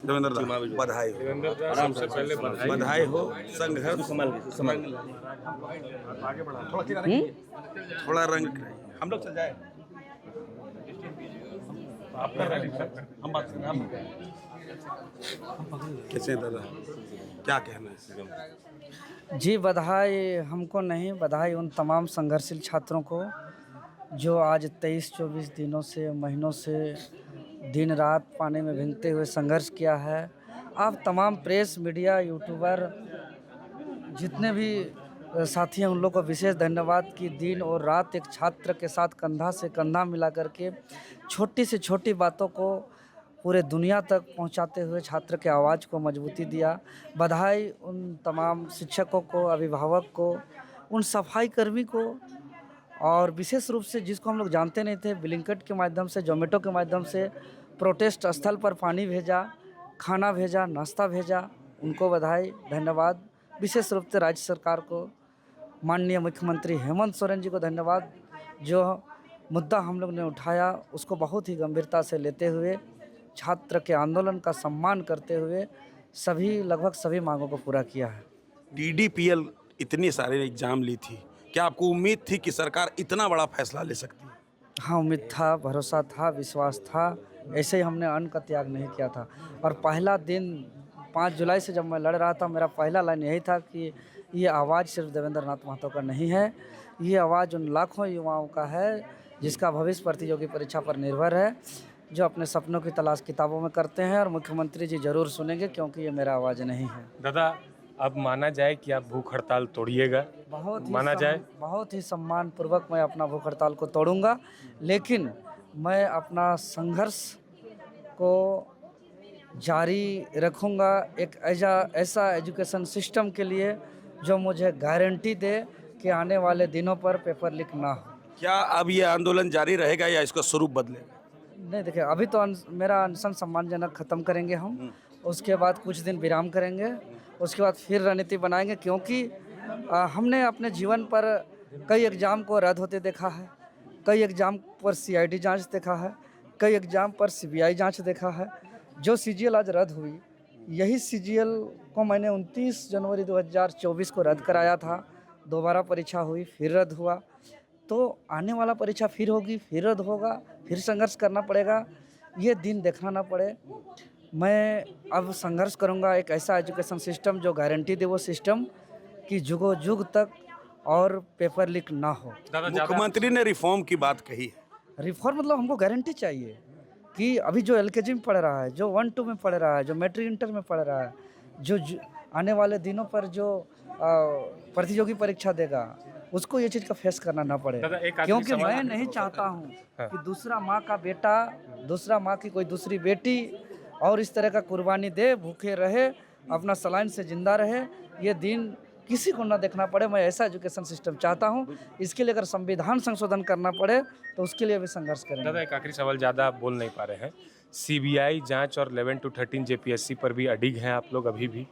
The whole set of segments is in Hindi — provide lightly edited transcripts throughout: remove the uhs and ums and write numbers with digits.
देवेंद्र दा, बधाई हो। सबसे पहले बधाई हो। संघर्ष थोड़ा रंग हम लोग सजाए हम बात करें हम कैसे हैं दादा, क्या कहना है? जी बधाई हमको नहीं, बधाई उन तमाम संघर्षशील छात्रों को जो आज 23-24 दिनों से महीनों से दिन रात पानी में भीगते हुए संघर्ष किया है। आप तमाम प्रेस मीडिया यूट्यूबर जितने भी साथी हैं उन लोग को विशेष धन्यवाद कि दिन और रात एक छात्र के साथ कंधा से कंधा मिला करके छोटी से छोटी बातों को पूरे दुनिया तक पहुंचाते हुए छात्र के आवाज़ को मजबूती दिया। बधाई उन तमाम शिक्षकों को, अभिभावक को, उन सफाई कर्मी को और विशेष रूप से जिसको हम लोग जानते नहीं थे, ब्लिंकिट के माध्यम से, जोमेटो के माध्यम से प्रोटेस्ट स्थल पर पानी भेजा, खाना भेजा, नाश्ता भेजा, उनको बधाई धन्यवाद। विशेष रूप से राज्य सरकार को, माननीय मुख्यमंत्री हेमंत सोरेन जी को धन्यवाद, जो मुद्दा हम लोग ने उठाया उसको बहुत ही गंभीरता से लेते हुए छात्र के आंदोलन का सम्मान करते हुए लगभग सभी मांगों को पूरा किया है। DDPL इतने सारे एग्जाम ली थी, क्या आपको उम्मीद थी कि सरकार इतना बड़ा फैसला ले सकती है? हाँ, उम्मीद था, भरोसा था, विश्वास था। ऐसे ही हमने अन्न का त्याग नहीं किया था। और पहला दिन 5 जुलाई से जब मैं लड़ रहा था, मेरा पहला लाइन यही था कि ये आवाज़ सिर्फ देवेंद्र नाथ महतो का नहीं है, ये आवाज़ उन लाखों युवाओं का है जिसका भविष्य प्रतियोगी परीक्षा पर निर्भर है, जो अपने सपनों की तलाश किताबों में करते हैं। और मुख्यमंत्री जी ज़रूर सुनेंगे क्योंकि ये मेरा आवाज़ नहीं है। दादा, अब माना जाए कि आप भूख हड़ताल तोड़िएगा, बहुत ही सम्मानपूर्वक मैं अपना भूख हड़ताल को तोड़ूंगा, लेकिन मैं अपना संघर्ष को जारी रखूंगा एक ऐसा एजुकेशन सिस्टम के लिए जो मुझे गारंटी दे कि आने वाले दिनों पर पेपर लीक ना हो। क्या अब ये आंदोलन जारी रहेगा या इसका स्वरूप बदलेगा? नहीं, देखिए अभी तो मेरा अनशन सम्मानजनक ख़त्म करेंगे हम, उसके बाद कुछ दिन विराम करेंगे, उसके बाद फिर रणनीति बनाएंगे, क्योंकि हमने अपने जीवन पर कई एग्ज़ाम को रद्द होते देखा है, कई एग्ज़ाम पर CID जांच देखा है, कई एग्ज़ाम पर CBI जांच देखा है। जो CGL आज रद्द हुई, यही CGL को मैंने 29 जनवरी 2024 को रद्द कराया था। दोबारा परीक्षा हुई, फिर रद्द हुआ, तो आने वाला परीक्षा फिर होगी, फिर रद्द होगा, फिर संघर्ष करना पड़ेगा। ये दिन देखना ना पड़े। मैं अब संघर्ष करूंगा एक ऐसा एजुकेशन सिस्टम जो गारंटी दे, वो सिस्टम कि जुगों जुग तक और पेपर लीक ना हो। मुख्यमंत्री ने रिफॉर्म की बात कही है। रिफॉर्म मतलब हमको गारंटी चाहिए कि अभी जो LKG में पढ़ रहा है, जो 1-2 में पढ़ रहा है, जो मैट्रिक इंटर में पढ़ रहा है, जो आने वाले दिनों पर जो प्रतियोगी परीक्षा देगा, उसको ये चीज़ का फेस करना ना पड़े। क्योंकि मैं नहीं चाहता हूँ कि दूसरा माँ का बेटा, दूसरा माँ की कोई दूसरी बेटी और इस तरह का कुर्बानी दे, भूखे रहे, अपना सलाइन से जिंदा रहे, ये दिन किसी को ना देखना पड़े। मैं ऐसा एजुकेशन सिस्टम चाहता हूँ। इसके लिए अगर संविधान संशोधन करना पड़े तो उसके लिए भी संघर्ष करेंगे। दादा, एक आखिरी सवाल, ज़्यादा आप बोल नहीं पा रहे हैं। CBI जांच और 11 to 13 JPSC पर भी अडिग हैं आप लोग अभी भी?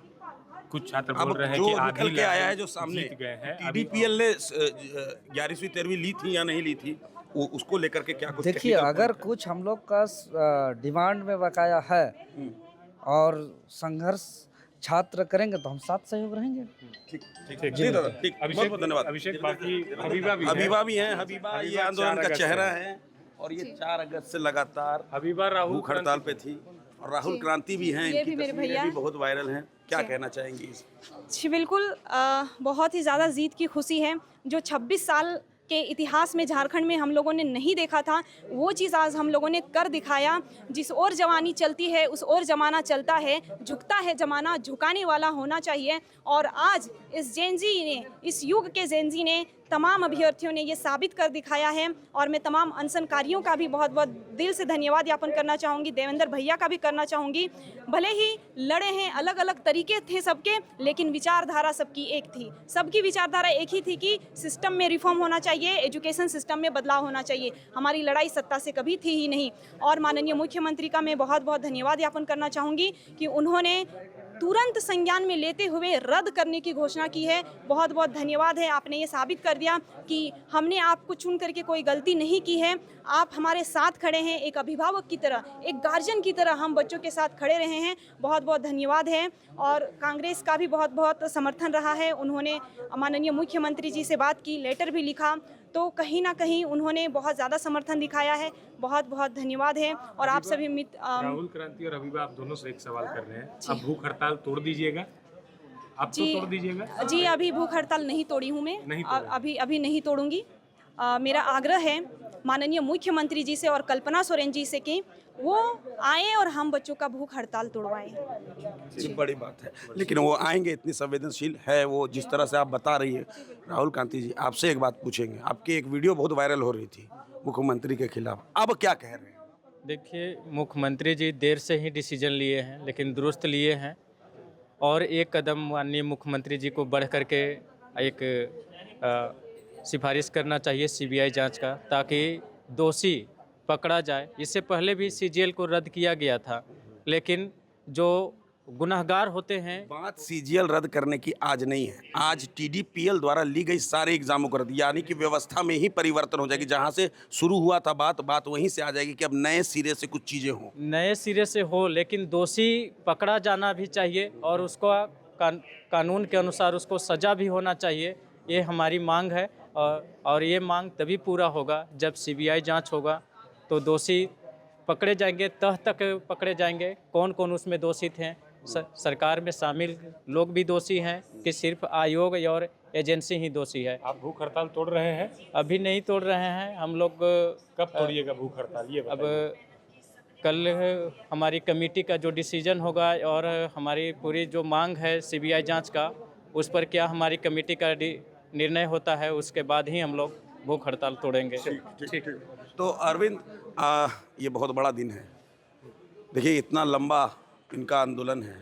कुछ छात्र बोल रहे हैं कि निकल के आया है जो सामने जीत गए हैं। DDPL ने 11वीं 13वीं ली थी या नहीं ली थी, उसको लेकर के क्या कुछ? देखिए, अगर कुछ हम लोग का डिमांड में बकाया है और संघर्ष छात्र करेंगे तो हम साथ सहयोग रहेंगे। ठीक दादा, ठीक, बहुत बहुत धन्यवाद। अभिषेक, बाकी हबीबा भी हैं। हबीबा ये आंदोलन का चेहरा है और ये 4 अगस्त से लगातार हबीबा भूख हड़ताल पे थी। और राहुल क्रांति भी हैं, ये भी मेरे भैया भी बहुत वायरल हैं। क्या कहना चाहेंगी? जी बिल्कुल, बहुत ही ज़्यादा जीत की खुशी है। जो 26 साल के इतिहास में झारखंड में हम लोगों ने नहीं देखा था, वो चीज़ आज हम लोगों ने कर दिखाया। जिस ओर जवानी चलती है उस ओर जमाना चलता है, झुकता है जमाना, झुकाने वाला होना चाहिए। और आज इस जेनजी ने, इस युग के जेनजी ने, तमाम अभ्यर्थियों ने ये साबित कर दिखाया है। और मैं तमाम अनशनकारियों का भी बहुत बहुत दिल से धन्यवाद ज्ञापन करना चाहूँगी, देवेंद्र भैया का भी करना चाहूँगी। भले ही लड़े हैं, अलग अलग तरीके थे सबके, लेकिन विचारधारा सबकी एक थी। सबकी विचारधारा एक ही थी कि सिस्टम में रिफॉर्म होना चाहिए, एजुकेशन सिस्टम में बदलाव होना चाहिए। हमारी लड़ाई सत्ता से कभी थी ही नहीं। और माननीय मुख्यमंत्री का मैं बहुत बहुत धन्यवाद ज्ञापन करना चाहूँगी कि उन्होंने तुरंत संज्ञान में लेते हुए रद्द करने की घोषणा की है। बहुत बहुत धन्यवाद है, आपने ये साबित कर दिया कि हमने आपको चुन करके कोई गलती नहीं की है। आप हमारे साथ खड़े हैं, एक अभिभावक की तरह, एक गार्जियन की तरह हम बच्चों के साथ खड़े रहे हैं। बहुत बहुत धन्यवाद है। और कांग्रेस का भी बहुत बहुत समर्थन रहा है। उन्होंने माननीय मुख्यमंत्री जी से बात की, लेटर भी लिखा, तो कहीं ना कहीं उन्होंने बहुत ज़्यादा समर्थन दिखाया है। बहुत बहुत धन्यवाद है। और आप सभी मित्र राहुल क्रांति और अभिभा, आप दोनों से एक सवाल कर रहे हैं, अब भूख हड़ताल तोड़ दीजिएगा? आप तो तोड़ दीजिएगा? जी, अभी भूख हड़ताल नहीं तोड़ी हूँ मैं, नहीं अभी नहीं तोड़ूंगी। मेरा आग्रह है माननीय मुख्यमंत्री जी से और कल्पना सोरेन जी से कि वो आए और हम बच्चों का भूख हड़ताल तोड़वाएं। ये बड़ी बात है, लेकिन वो आएंगे, इतनी संवेदनशील है वो, जिस तरह से आप बता रही है। राहुल क्रांति जी, आपसे एक बात पूछेंगे, आपकी एक वीडियो बहुत वायरल हो रही थी मुख्यमंत्री के खिलाफ, अब क्या कह रहे हैं? देखिए, मुख्यमंत्री जी देर से ही डिसीजन लिए हैं, लेकिन दुरुस्त लिए हैं। और एक कदम माननीय मुख्यमंत्री जी को बढ़ करके एक सिफारिश करना चाहिए सीबीआई जांच का, ताकि दोषी पकड़ा जाए। इससे पहले भी सीजीएल को रद्द किया गया था, लेकिन जो गुनहगार होते हैं। बात सीजीएल रद्द करने की आज नहीं है, आज टीडीपीएल द्वारा ली गई सारे एग्जामों को रद्द, यानी कि व्यवस्था में ही परिवर्तन हो जाएगी। जहां से शुरू हुआ था बात वहीं से आ जाएगी कि अब नए सिरे से कुछ चीजें हों। नए सिरे से हो, लेकिन दोषी पकड़ा जाना भी चाहिए और उसको कानून के अनुसार उसको सज़ा भी होना चाहिए। ये हमारी मांग है। और ये मांग तभी पूरा होगा जब सीबीआई जांच होगा, तो दोषी पकड़े जाएंगे, तह तक पकड़े जाएंगे कौन कौन उसमें दोषी थे। सरकार में शामिल लोग भी दोषी हैं कि सिर्फ आयोग और एजेंसी ही दोषी है। आप भूख हड़ताल तोड़ रहे हैं? अभी नहीं तोड़ रहे हैं हम लोग। कब तोड़िएगा भूख हड़ताल, ये अब कल हमारी कमेटी का जो डिसीजन होगा और हमारी पूरी जो मांग है सीबीआई जांच का, उस पर क्या हमारी कमेटी का निर्णय होता है, उसके बाद ही हम लोग भूख हड़ताल तोड़ेंगे। ठीक। तो अरविंद, ये बहुत बड़ा दिन है। देखिए, इतना लंबा इनका आंदोलन है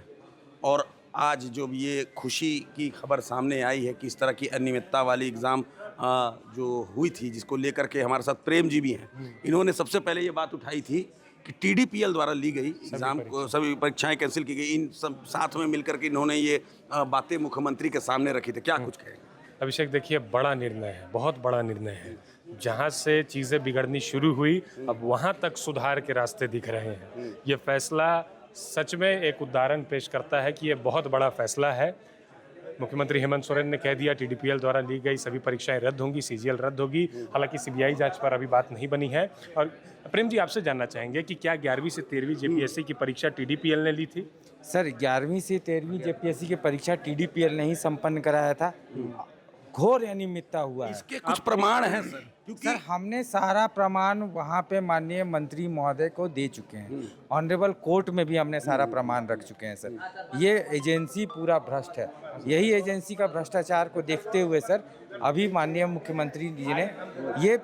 और आज जो ये खुशी की खबर सामने आई है कि इस तरह की अनियमितता वाली एग्ज़ाम जो हुई थी, जिसको लेकर के हमारे साथ प्रेम जी भी हैं, इन्होंने सबसे पहले ये बात उठाई थी कि टीडीपीएल द्वारा ली गई एग्ज़ाम को, सभी परीक्षाएं कैंसिल की गई। इन सब साथ में मिलकर के इन्होंने ये बातें मुख्यमंत्री के सामने रखी थी। क्या कुछ कहेंगे? अभिषेक, देखिए, बड़ा निर्णय है, बहुत बड़ा निर्णय है। जहाँ से चीज़ें बिगड़नी शुरू हुई, अब वहाँ तक सुधार के रास्ते दिख रहे हैं। ये फैसला सच में एक उदाहरण पेश करता है कि ये बहुत बड़ा फैसला है। मुख्यमंत्री हेमंत सोरेन ने कह दिया टीडीपीएल द्वारा ली गई सभी परीक्षाएं रद्द होंगी, सीजीएल रद्द होगी। हालांकि सीबीआई जांच पर अभी बात नहीं बनी है। और प्रेम जी, आपसे जानना चाहेंगे कि क्या 11वीं से 13वीं जेपीएससी की परीक्षा टीडीपीएल ने ली थी? सर, 11वीं से 13वीं जेपीएससी की परीक्षा टीडीपीएल ने ही संपन्न कराया था। घोर अनियमितता हुआ है। इसके कुछ प्रमाण हैं सर? क्योंकि सर, हमने सारा प्रमाण वहाँ पे माननीय मंत्री महोदय को दे चुके हैं। ऑनरेबल कोर्ट में भी हमने सारा प्रमाण रख चुके हैं सर। ये एजेंसी पूरा भ्रष्ट है। यही एजेंसी का भ्रष्टाचार को देखते हुए सर, अभी माननीय मुख्यमंत्री जी ने ये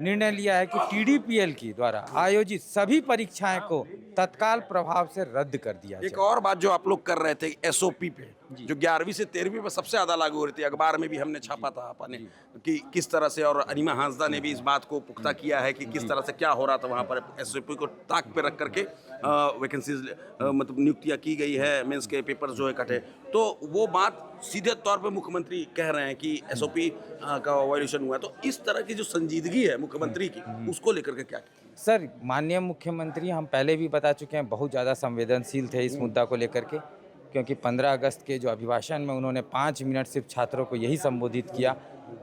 निर्णय लिया है कि टीडीपीएल की द्वारा आयोजित सभी परीक्षाएं को तत्काल प्रभाव से रद्द कर दिया जाए। एक और बात जो आप लोग कर रहे थे एसओपी पे, जो 11वीं से 13वीं पे सबसे ज़्यादा लागू हो रही थी, अखबार में भी हमने छापा था अपने कि किस तरह से, और अनिमा हांसदा ने भी इस बात को पुख्ता किया है कि किस तरह से क्या हो रहा था वहाँ पर। एसओपी को ताक पे रख करके वैकेंसीज मतलब नियुक्तियाँ की गई है, मेंस के पेपर जो है कटे। तो वो बात सीधे तौर पे मुख्यमंत्री कह रहे हैं कि एसओपी का वायलेशन हुआ है। तो इस तरह की जो संजीदगी है मुख्यमंत्री की, उसको लेकर के क्या? सर, माननीय मुख्यमंत्री हम पहले भी बता चुके हैं, बहुत ज़्यादा संवेदनशील थे इस मुद्दा को लेकर के, क्योंकि 15 अगस्त के जो अभिभाषण में उन्होंने 5 मिनट सिर्फ छात्रों को यही संबोधित किया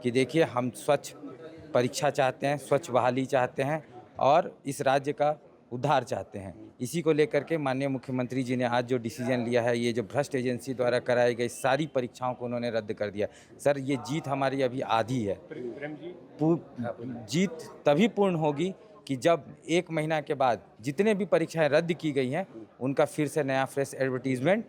कि देखिए, हम स्वच्छ परीक्षा चाहते हैं, स्वच्छ बहाली चाहते हैं और इस राज्य का उद्धार चाहते हैं। इसी को लेकर के माननीय मुख्यमंत्री जी ने आज जो डिसीजन लिया है, ये जो भ्रष्ट एजेंसी द्वारा कराई गई सारी परीक्षाओं को उन्होंने रद्द कर दिया। सर, ये जीत हमारी अभी आधी है। जीत तभी पूर्ण होगी कि जब 1 महीना के बाद जितने भी परीक्षाएं रद्द की गई हैं, उनका फिर से नया फ्रेश एडवर्टीजमेंट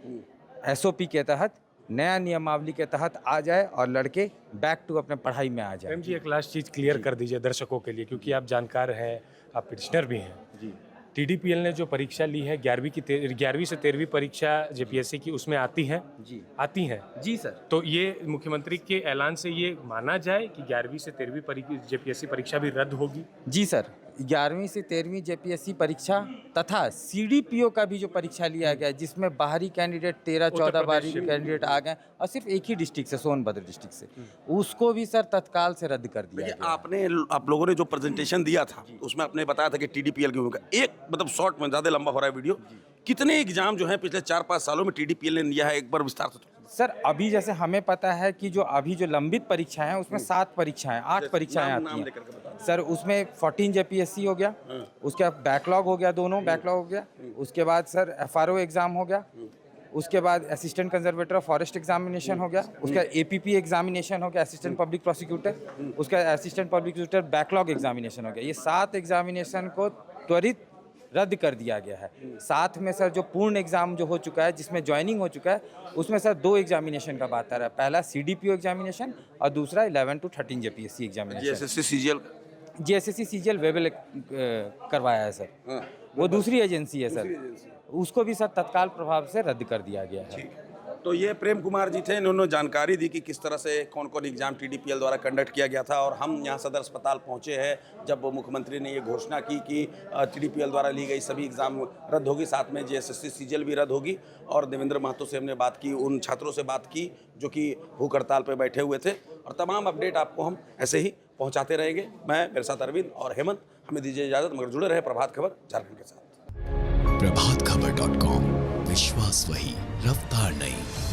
एसओपी के तहत, नया नियमावली के तहत आ जाए और लड़के बैक टू अपने पढ़ाई में आ जाए। प्रेम जी, एक लास्ट चीज़ क्लियर कर दीजिए दर्शकों के लिए, क्योंकि आप जानकार हैं, आप पिटिशनर भी हैं जी। टीडीपीएल ने जो परीक्षा ली है 11वीं से 13वीं परीक्षा जेपीएससी की, उसमें आती हैं जी, आती हैं जी सर। तो ये मुख्यमंत्री के ऐलान से ये माना जाए कि 11वीं से 13वीं जेपीएससी परीक्षा भी रद्द होगी? जी सर, 11वीं से 13वीं जेपीएससी परीक्षा तथा सीडीपीओ का भी जो परीक्षा लिया गया, जिसमें बाहरी कैंडिडेट 13-14 बाहरी कैंडिडेट आ गए और सिर्फ एक ही डिस्ट्रिक्ट से, सोनभद्र डिस्ट्रिक्ट से, उसको भी सर तत्काल से रद्द कर दिया गया। आप लोगों ने जो प्रेजेंटेशन दिया था उसमें आपने बताया था कि टीडीपीएल की भूमिका, एक मतलब शॉर्ट में, ज़्यादा लंबा हो रहा है वीडियो, कितने एग्जाम जो है पिछले 4-5 सालों में टीडीपीएल ने लिया है, एक बार विस्तार से। सर अभी जैसे हमें पता है कि जो अभी जो लंबित परीक्षाएं हैं उसमें 7 परीक्षाएं, 8 परीक्षाएं आती हैं सर। उसमें 14 जेपीएससी हो गया, उसके बाद बैकलॉग हो गया, दोनों बैकलॉग हो गया, उसके बाद सर एफआरओ एग्ज़ाम हो गया, उसके बाद assistant conservator of forest examination हो गया, उसका एपीपी एग्जामिनेशन हो गया, असिस्टेंट पब्लिक प्रोसिक्यूटर, उसका assistant public prosecutor backlog examination हो गया। ये 7 एग्जामिनेशन को त्वरित रद्द कर दिया गया है। साथ में सर जो पूर्ण एग्ज़ाम जो हो चुका है, जिसमें ज्वाइनिंग हो चुका है, उसमें सर 2 एग्जामिनेशन का बात आ रहा है। पहला सीडीपीओ एग्जामिनेशन और दूसरा 11 to 13 JPSC examination. GSSC CGL वेबल करवाया है सर, वो दूसरी एजेंसी है सर, उसको भी सर तत्काल प्रभाव से रद्द कर दिया गया है। तो ये प्रेम कुमार जी थे, इन्होंने जानकारी दी कि किस तरह से कौन कौन एग्जाम टीडीपीएल द्वारा कंडक्ट किया गया था। और हम यहाँ सदर अस्पताल पहुँचे हैं जब मुख्यमंत्री ने ये घोषणा की कि टीडीपीएल द्वारा ली गई सभी एग्जाम रद्द होगी, साथ में जीएसएससी सीजीएल भी रद्द होगी। और देवेंद्र महतो से हमने बात की, उन छात्रों से बात की जो कि भूख हड़ताल पर बैठे हुए थे। और तमाम अपडेट आपको हम ऐसे ही पहुँचाते रहेंगे। मैं, मेरे साथ अरविंद और हेमंत, हमें दीजिए इजाज़त, मगर जुड़े रहे प्रभात खबर झारखंड के साथ। प्रभातखबर.com, विश्वास वही, रफ्तार नहीं।